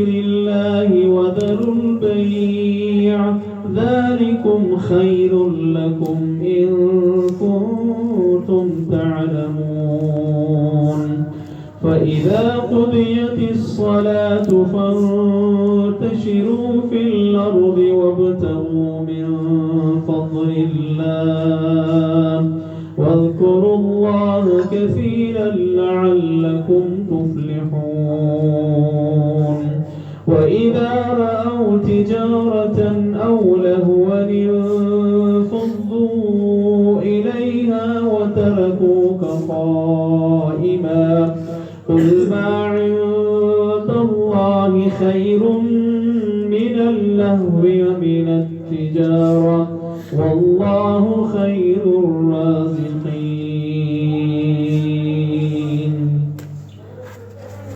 الله وذروا البيع ذلكم خير لكم إن كنتم تعلمون فإذا قضيت الصلاة فانتشروا في الأرض وابتغوا من فضل الله واذكروا الله كثيرا لعلكم تفلحون وإذا رأوا تجارة أو لهوا انفضوا إليها وتركوك قائما قل ما عند الله خير من اللهو ومن التجارة والله خير الرازقين